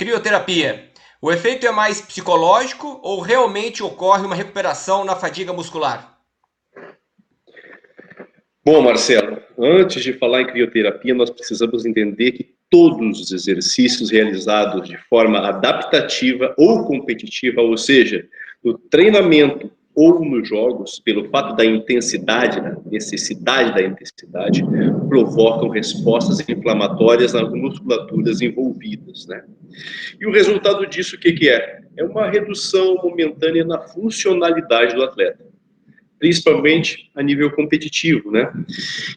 Crioterapia. O efeito é mais psicológico ou realmente ocorre uma recuperação na fadiga muscular? Bom, Marcelo, antes de falar em crioterapia, nós precisamos entender que todos os exercícios realizados de forma adaptativa ou competitiva, ou seja, no treinamento ou nos jogos, pelo fato da intensidade, da necessidade da intensidade, provocam respostas inflamatórias nas musculaturas envolvidas, né? E o resultado disso, o que é? É uma redução momentânea na funcionalidade do atleta, principalmente a nível competitivo, né?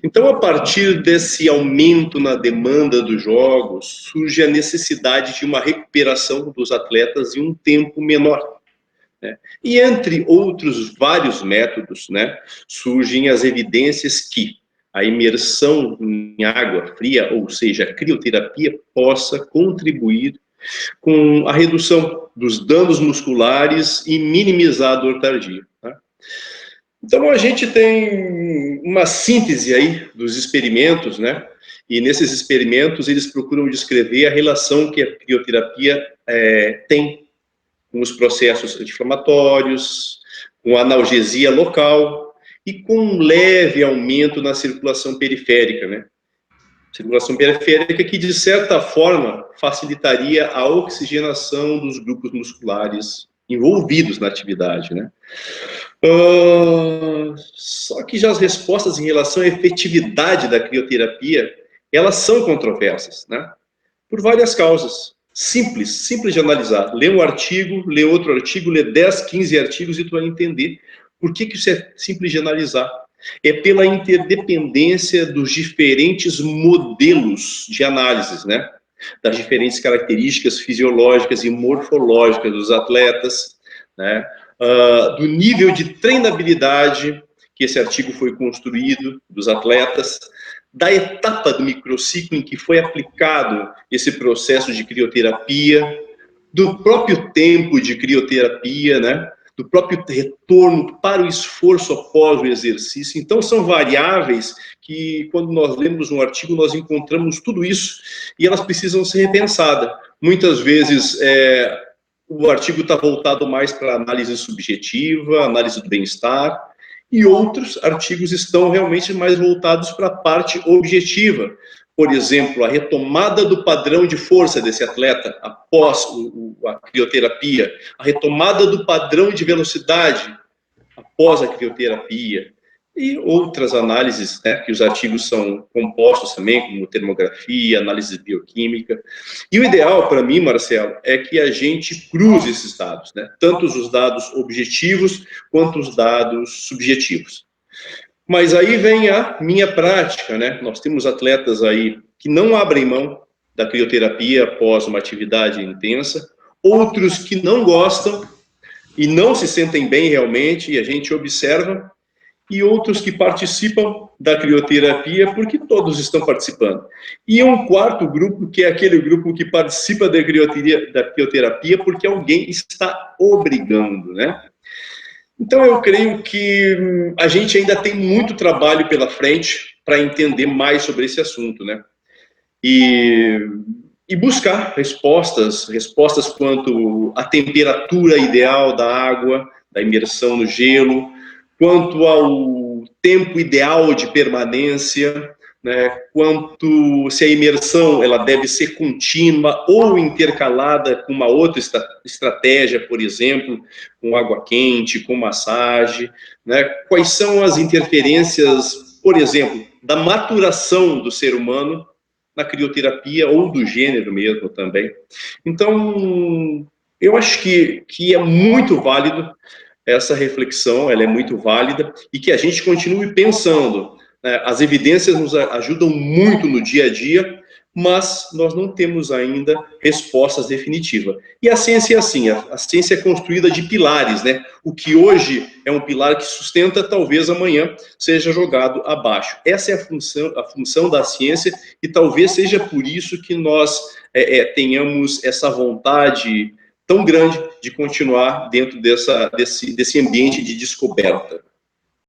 Então, a partir desse aumento na demanda dos jogos, surge a necessidade de uma recuperação dos atletas em um tempo menor, né? E entre outros vários métodos, né, surgem as evidências que a imersão em água fria, ou seja, a crioterapia, possa contribuir com a redução dos danos musculares e minimizar a dor tardia, tá? Então, a gente tem uma síntese aí dos experimentos, né? E nesses experimentos, eles procuram descrever a relação que a crioterapia tem com os processos inflamatórios, com a analgesia local e com um leve aumento na circulação periférica, né? Circulação periférica que, de certa forma, facilitaria a oxigenação dos grupos musculares envolvidos na atividade, né? Só que já as respostas em relação à efetividade da crioterapia, elas são controversas, né? Por várias causas. Simples de analisar. Lê um artigo, lê outro artigo, lê 10, 15 artigos e tu vai entender por que isso é simples de analisar. É pela interdependência dos diferentes modelos de análises, né? Das diferentes características fisiológicas e morfológicas dos atletas, né? Do nível de treinabilidade que esse artigo foi construído dos atletas, da etapa do microciclo em que foi aplicado esse processo de crioterapia, do próprio tempo de crioterapia, né? Do próprio retorno para o esforço após o exercício. Então, são variáveis que, quando nós lemos um artigo, nós encontramos tudo isso e elas precisam ser repensadas. Muitas vezes, o artigo está voltado mais para análise subjetiva, análise do bem-estar, e outros artigos estão realmente mais voltados para a parte objetiva. Por exemplo, a retomada do padrão de força desse atleta após a crioterapia, a retomada do padrão de velocidade após a crioterapia, e outras análises, né, que os artigos são compostos também, como termografia, análise bioquímica. E o ideal para mim, Marcelo, é que a gente cruze esses dados, né, tanto os dados objetivos quanto os dados subjetivos. Mas aí vem a minha prática, né? Nós temos atletas aí que não abrem mão da crioterapia após uma atividade intensa, outros que não gostam e não se sentem bem realmente, e a gente observa, e outros que participam da crioterapia porque todos estão participando. E um quarto grupo, que é aquele grupo que participa da crioterapia porque alguém está obrigando, né? Então, eu creio que a gente ainda tem muito trabalho pela frente para entender mais sobre esse assunto, né? E buscar respostas quanto à temperatura ideal da água, da imersão no gelo, quanto ao tempo ideal de permanência, né? Quanto se a imersão ela deve ser contínua ou intercalada com uma outra estratégia, por exemplo, com água quente, com massagem, né? Quais são as interferências, por exemplo, da maturação do ser humano na crioterapia ou do gênero mesmo também. Então, eu acho que é muito válido essa reflexão, ela é muito válida, e que a gente continue pensando, né? As evidências nos ajudam muito no dia a dia, mas nós não temos ainda respostas definitivas. E a ciência é assim, a ciência é construída de pilares, né? O que hoje é um pilar que sustenta, talvez amanhã seja jogado abaixo. Essa é a função da ciência, e talvez seja por isso que nós tenhamos essa vontade tão grande de continuar dentro desse ambiente de descoberta.